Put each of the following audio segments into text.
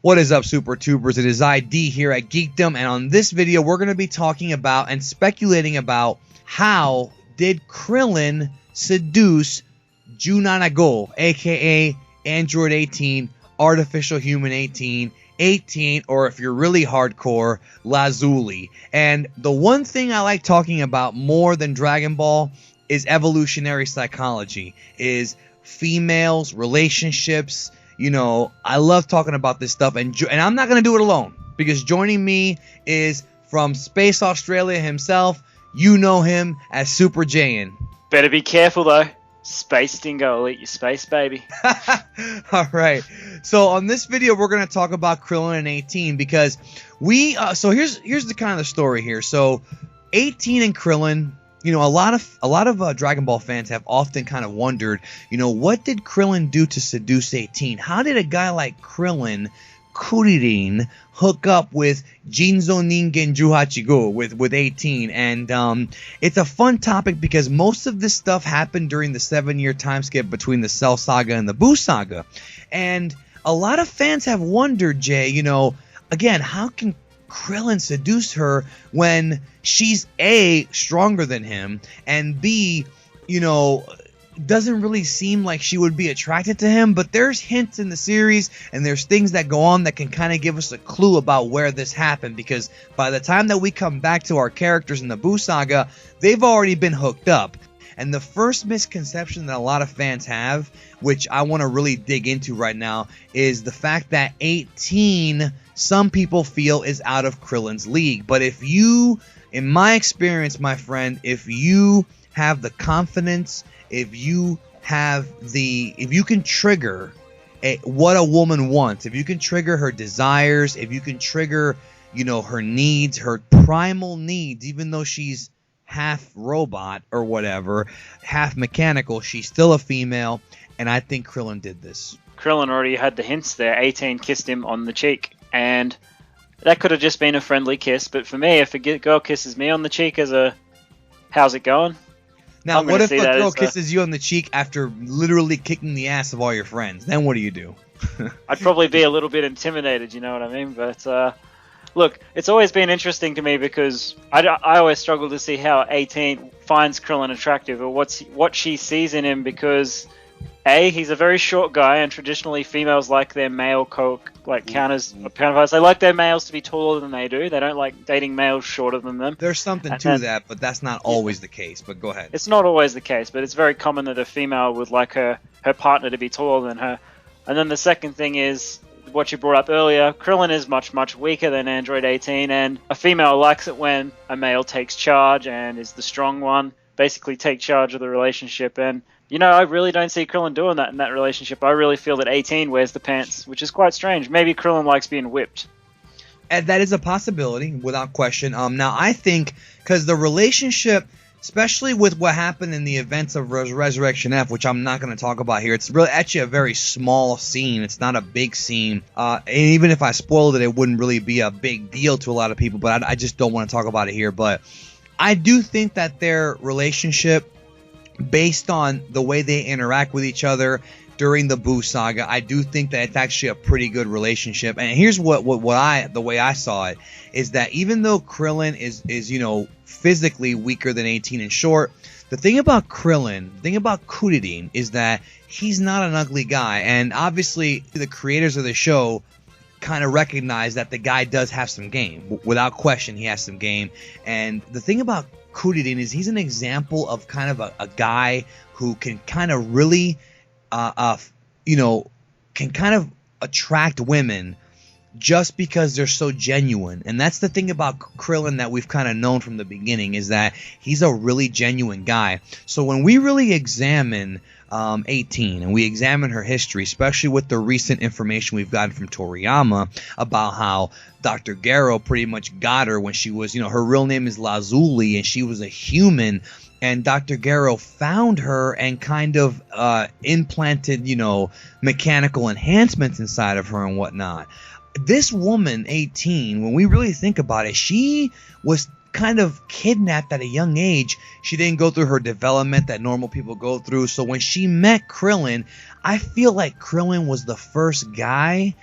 What is up, Super Tubers? It is ID here at Geekdom, and on this video, we're going to be talking about and speculating about how did Krillin seduce Junanago, aka Android 18, Artificial Human 18, or if you're really hardcore, Lazuli. And the one thing I like talking about more than Dragon Ball is evolutionary psychology, is females, relationships. You know, I love talking about this stuff, and I'm not going to do it alone, because joining me is from Space Australia himself. You know him as Super Jayain. Better be careful, though. Space Dingo will eat your space, baby. All right. So on this video, we're going to talk about Krillin and 18, because so here's the kind of the story here. So 18 and Krillin, you know, a lot of Dragon Ball fans have often kind of wondered, you know, what did Krillin do to seduce 18? How did a guy like Krillin, Kuririn, hook up with Jinzo Ningen Juhachigo with 18? And it's a fun topic because most of this stuff happened during the 7-year time skip between the Cell Saga and the Buu Saga. And a lot of fans have wondered, Jay, you know, again, how can Krillin seduce her when she's A, stronger than him, and B, you know, doesn't really seem like she would be attracted to him? But there's hints in the series, and there's things that go on that can kind of give us a clue about where this happened, because by the time that we come back to our characters in the Buu Saga, they've already been hooked up. And the first misconception that a lot of fans have, which I want to really dig into right now, is the fact that 18, some people feel, is out of Krillin's league. But if you, in my experience, my friend, if you have the confidence, if you can trigger what a woman wants, if you can trigger her desires, if you can trigger, you know, her needs, her primal needs, even though she's half robot or whatever, half mechanical, she's still a female, and I think Krillin did this. Krillin already had the hints there. 18 kissed him on the cheek, and that could have just been a friendly kiss, but for me, if a girl kisses me on the cheek as a how's it going? Now, what if a girl kisses you on the cheek after literally kicking the ass of all your friends? Then what do you do? I'd probably be a little bit intimidated, you know what I mean? But look, it's always been interesting to me because I always struggle to see how 18 finds Krillin attractive, or what she sees in him, because A, he's a very short guy, and traditionally females like their male counterparts. They like their males to be taller than they do. They don't like dating males shorter than them. There's something to that, but that's not always the case. But go ahead. It's not always the case, but it's very common that a female would like her partner to be taller than her. And then the second thing is what you brought up earlier. Krillin is much, much weaker than Android 18, and a female likes it when a male takes charge and is the strong one, basically take charge of the relationship. And you know, I really don't see Krillin doing that in that relationship. I really feel that 18 wears the pants, which is quite strange. Maybe Krillin likes being whipped. And that is a possibility, without question. Now, I think, because the relationship, especially with what happened in the events of Resurrection F, which I'm not going to talk about here, it's really actually a very small scene. It's not a big scene. And even if I spoiled it, it wouldn't really be a big deal to a lot of people, but I just don't want to talk about it here. But I do think that their relationship, based on the way they interact with each other during the Buu Saga, I do think that it's actually a pretty good relationship. And here's the way I saw it, is that even though Krillin is you know, physically weaker than 18 and short, the thing about Krillin, the thing about Kuririn, is that he's not an ugly guy. And obviously the creators of the show kind of recognize that the guy does have some game. Without question, he has some game. And the thing about Kuririn is he's an example of kind of a guy who can kind of really, you know, can kind of attract women just because they're so genuine. And that's the thing about Krillin that we've kind of known from the beginning, is that he's a really genuine guy. So when we really examine 18 and we examine her history, especially with the recent information we've gotten from Toriyama about how Dr. Garo pretty much got her when she was, you know, her real name is Lazuli and she was a human, and Dr. Garo found her and kind of implanted, you know, mechanical enhancements inside of her and whatnot. This woman, 18, when we really think about it, she was kind of kidnapped at a young age. She didn't go through her development that normal people go through. So when she met Krillin, I feel like Krillin was the first guy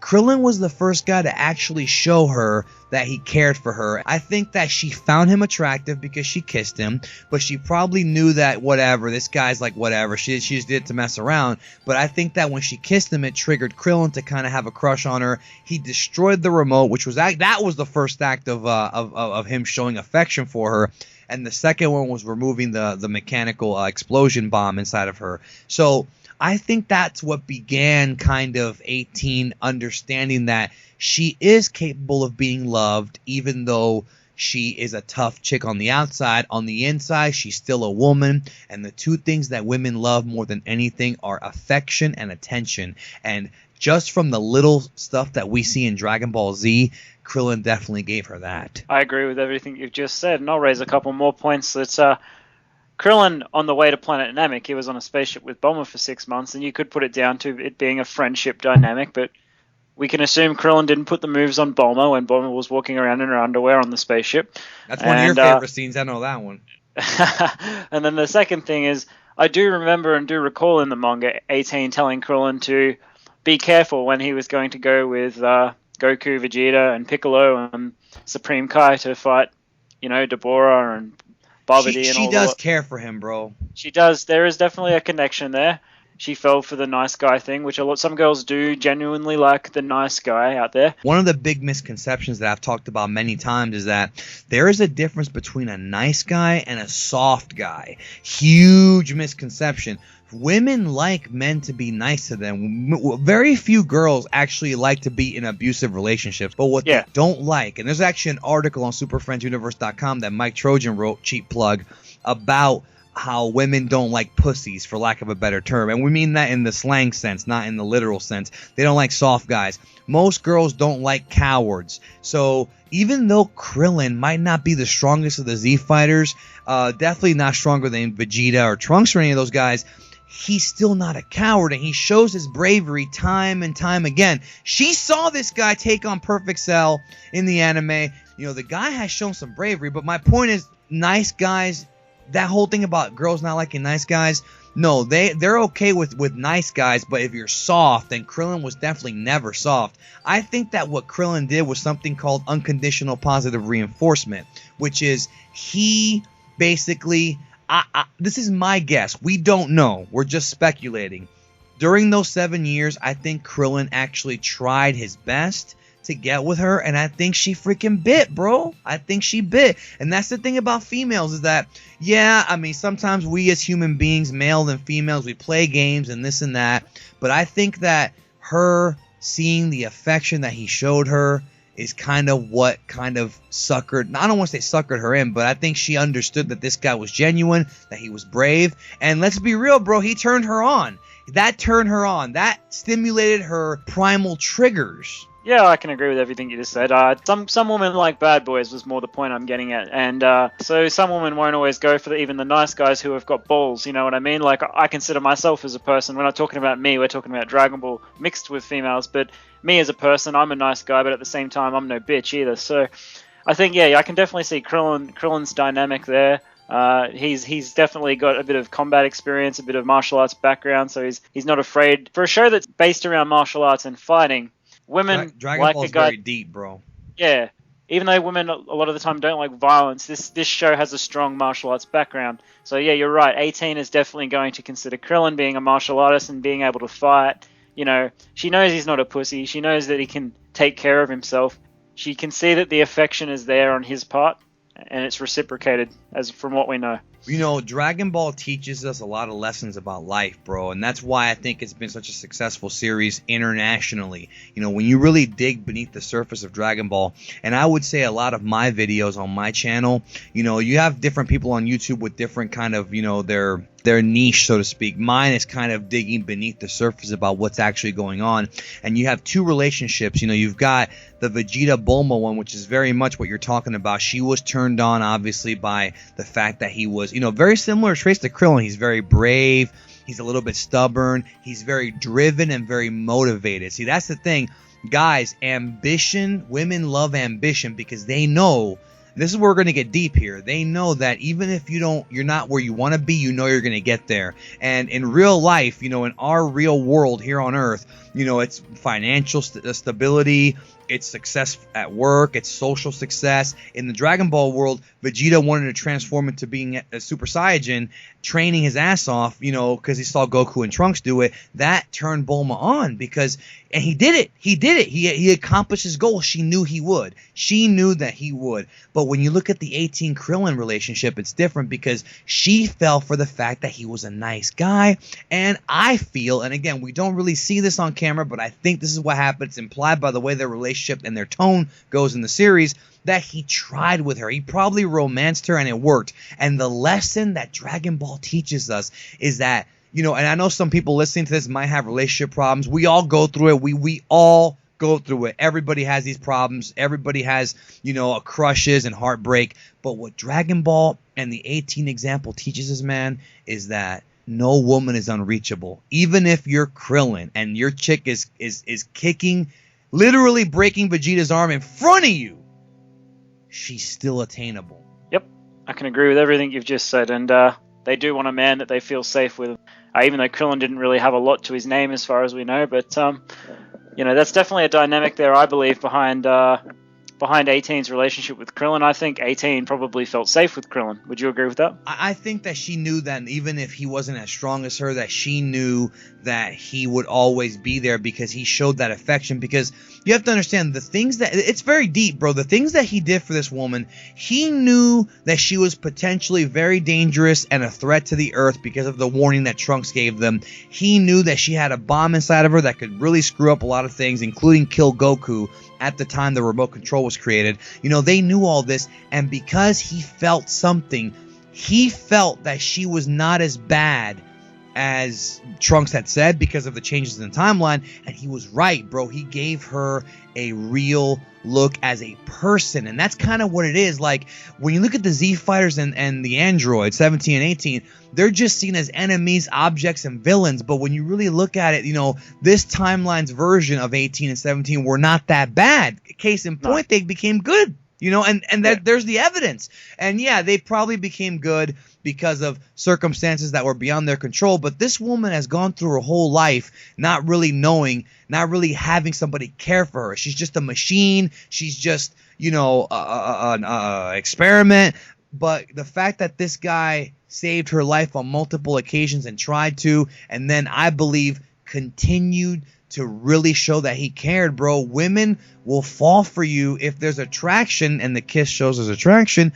Krillin was the first guy to actually show her that he cared for her. I think that she found him attractive because she kissed him, but she probably knew that whatever, this guy's like whatever, she just did it to mess around. But I think that when she kissed him, it triggered Krillin to kind of have a crush on her. He destroyed the remote, which was that was the first act of him showing affection for her. And the second one was removing the mechanical explosion bomb inside of her. So I think that's what began kind of 18 understanding that she is capable of being loved, even though she is a tough chick on the outside. On the inside, she's still a woman. And the two things that women love more than anything are affection and attention. And just from the little stuff that we see in Dragon Ball Z, Krillin definitely gave her that. I agree with everything you've just said, and I'll raise a couple more points. That's Krillin, on the way to Planet Namek, he was on a spaceship with Bulma for 6 months, and you could put it down to it being a friendship dynamic, but we can assume Krillin didn't put the moves on Bulma when Bulma was walking around in her underwear on the spaceship. That's one of your favorite scenes. I know that one. And then the second thing is, I do remember and do recall in the manga 18 telling Krillin to be careful when he was going to go with Goku, Vegeta, and Piccolo and Supreme Kai to fight, Deborah and Babidi. She does care for him, bro. She does. There is definitely a connection there. She fell for the nice guy thing, which some girls do genuinely like the nice guy out there. One of the big misconceptions that I've talked about many times is that there is a difference between a nice guy and a soft guy. Huge misconception. Women like men to be nice to them. Very few girls actually like to be in abusive relationships. But what they don't like, and there's actually an article on superfriendsuniverse.com that Mike Trojan wrote, cheap plug, about how women don't like pussies, for lack of a better term. And we mean that in the slang sense, not in the literal sense. They don't like soft guys. Most girls don't like cowards. So even though Krillin might not be the strongest of the Z fighters, definitely not stronger than Vegeta or Trunks or any of those guys, he's still not a coward, and he shows his bravery time and time again. She saw this guy take on Perfect Cell in the anime. The guy has shown some bravery, but my point is, nice guys, that whole thing about girls not liking nice guys, no, they're okay with nice guys, but if you're soft, then Krillin was definitely never soft. I think that what Krillin did was something called unconditional positive reinforcement, which is he basically... this is my guess. We don't know. We're just speculating. During those 7 years, I think Krillin actually tried his best to get with her, and I think she freaking bit, bro. I think she bit. And that's the thing about females is that, sometimes we as human beings, male and females, we play games and this and that, but I think that her seeing the affection that he showed her is kind of what kind of suckered, I don't want to say suckered her in, but I think she understood that this guy was genuine, that he was brave, and let's be real, bro, he turned her on. That turned her on. That stimulated her primal triggers. Yeah, I can agree with everything you just said. Some women like bad boys was more the point I'm getting at. And so some women won't always go for even the nice guys who have got balls, you know what I mean? Like, I consider myself as a person, we're not talking about me, we're talking about Dragon Ball mixed with females, but me as a person, I'm a nice guy, but at the same time, I'm no bitch either. So I think, I can definitely see Krillin's dynamic there. He's definitely got a bit of combat experience, a bit of martial arts background, so he's not afraid. For a show that's based around martial arts and fighting, women Dragon like Ball's a guy, very deep, bro. Yeah, even though women a lot of the time don't like violence, this show has a strong martial arts background. So yeah, you're right. 18 is definitely going to consider Krillin being a martial artist and being able to fight. She knows he's not a pussy. She knows that he can take care of himself. She can see that the affection is there on his part, and it's reciprocated, as from what we know. Dragon Ball teaches us a lot of lessons about life, bro, and that's why I think it's been such a successful series internationally. When you really dig beneath the surface of Dragon Ball, and I would say a lot of my videos on my channel, you have different people on YouTube with different kind of, their niche, so to speak. Mine is kind of digging beneath the surface about what's actually going on. And you have two relationships. You've got the Vegeta Bulma one, which is very much what you're talking about. She was turned on, obviously, by the fact that he was, very similar traits to Krillin. He's very brave. He's a little bit stubborn. He's very driven and very motivated. See, that's the thing. Guys, ambition, women love ambition because they know this is where we're going to get deep here. They know that even if you're not where you want to be, you know you're going to get there. And in real life, in our real world here on Earth, it's financial stability, it's success at work, it's social success. In the Dragon Ball world, Vegeta wanted to transform into being a Super Saiyajin, training his ass off, because he saw Goku and Trunks do it. That turned Bulma on and he did it. He accomplished his goal. She knew he would. She knew that he would. But when you look at the 18 Krillin relationship, it's different because she fell for the fact that he was a nice guy. And I feel, and again, we don't really see this on camera, but I think this is what happened. It's implied by the way their relationship and their tone goes in the series, that he tried with her. He probably romanced her and it worked. And the lesson that Dragon Ball teaches us is that, and I know some people listening to this might have relationship problems. We all go through it. We all go through it. Everybody has these problems. Everybody has, crushes and heartbreak. But what Dragon Ball and the 18 example teaches us, man, is that no woman is unreachable. Even if you're Krillin and your chick is kicking, literally breaking Vegeta's arm in front of you, she's still attainable. Yep, I can agree with everything you've just said. And they do want a man that they feel safe with. Even though Krillin didn't really have a lot to his name as far as we know. But, that's definitely a dynamic there, I believe, behind 18's relationship with Krillin. I think 18 probably felt safe with Krillin. Would you agree with that? I think that she knew that even if he wasn't as strong as her, that she knew that he would always be there because he showed that affection. Because you have to understand the things that, it's very deep, bro. The things that he did for this woman, he knew that she was potentially very dangerous and a threat to the Earth because of the warning that Trunks gave them. He knew that she had a bomb inside of her that could really screw up a lot of things, including kill Goku at the time the remote control was created. They knew all this, and because he felt something, he felt that she was not as bad as Trunks had said because of the changes in the timeline, and he was right, bro. He gave her a real look as a person, and that's kind of what it is. Like, when you look at the Z Fighters and the androids, 17 and 18, they're just seen as enemies, objects, and villains, but when you really look at it, this timeline's version of 18 and 17 were not that bad. Case in point, they became good. There's the evidence. And yeah, they probably became good because of circumstances that were beyond their control. But this woman has gone through her whole life not really knowing, not really having somebody care for her. She's just a machine. She's just, an experiment. But the fact that this guy saved her life on multiple occasions and tried to, and then I believe continued to really show that he cared, bro. Women will fall for you if there's attraction, and the kiss shows there's attraction,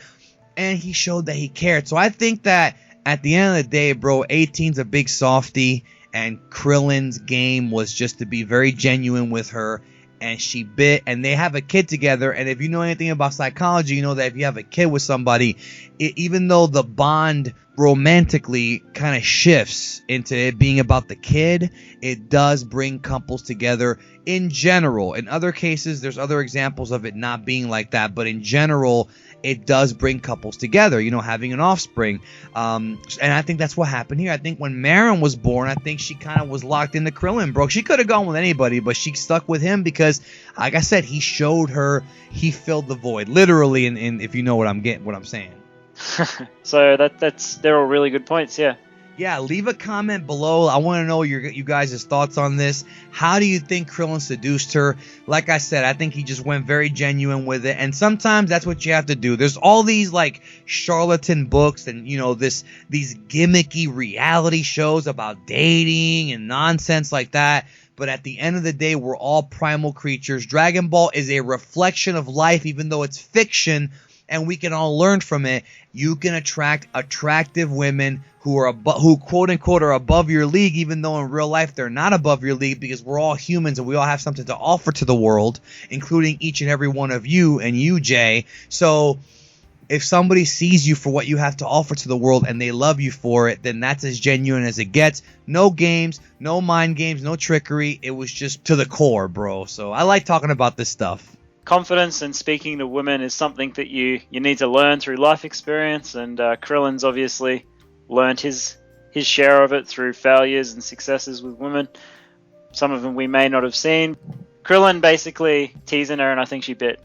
and he showed that he cared. So I think that at the end of the day, bro, 18's a big softie, and Krillin's game was just to be very genuine with her, and she bit, and they have a kid together. And if you know anything about psychology, you know that if you have a kid with somebody, even though the bond romantically kind of shifts into it being about the kid, it does bring couples together in general. In other cases, there's other examples of it not being like that, but in general, it does bring couples together, having an offspring. And I think that's what happened here. I think when Marin was born, I think she kind of was locked into Krillin, bro. She could have gone with anybody, but she stuck with him because, like I said, he showed her, he filled the void, literally, and if you know what I'm saying. So they're all really good points, yeah. Yeah, leave a comment below. I want to know you guys' thoughts on this. How do you think Krillin seduced her? Like I said, I think he just went very genuine with it. And sometimes that's what you have to do. There's all these like charlatan books and these gimmicky reality shows about dating and nonsense like that. But at the end of the day, we're all primal creatures. Dragon Ball is a reflection of life, even though it's fiction, and we can all learn from it. You can attract attractive women who quote unquote are above your league, even though in real life they're not above your league, because we're all humans and we all have something to offer to the world, including each and every one of you and you, Jay. So if somebody sees you for what you have to offer to the world and they love you for it, then that's as genuine as it gets. No games, no mind games, no trickery. It was just to the core, bro. So I like talking about this stuff. Confidence and speaking to women is something that you need to learn through life experience, and Krillin's obviously learned his share of it through failures and successes with women. Some of them we may not have seen. Krillin basically teasing her, and I think she bit.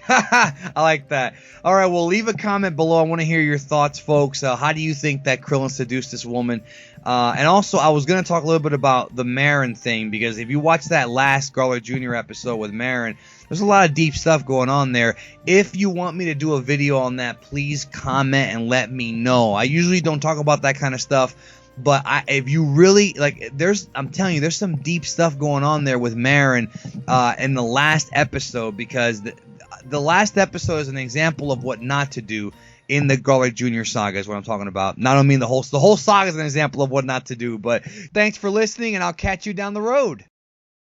I like that. All right, well, leave a comment below. I want to hear your thoughts, folks. How do you think that Krillin seduced this woman? And also, I was going to talk a little bit about the Marin thing, because if you watch that last Garler Jr. episode with Marin, there's a lot of deep stuff going on there. If you want me to do a video on that, please comment and let me know. I usually don't talk about that kind of stuff, but if you really like, I'm telling you, there's some deep stuff going on there with Marin in the last episode, because the last episode is an example of what not to do in the Garler Jr. saga is what I'm talking about. Not only the whole saga is an example of what not to do, but thanks for listening, and I'll catch you down the road.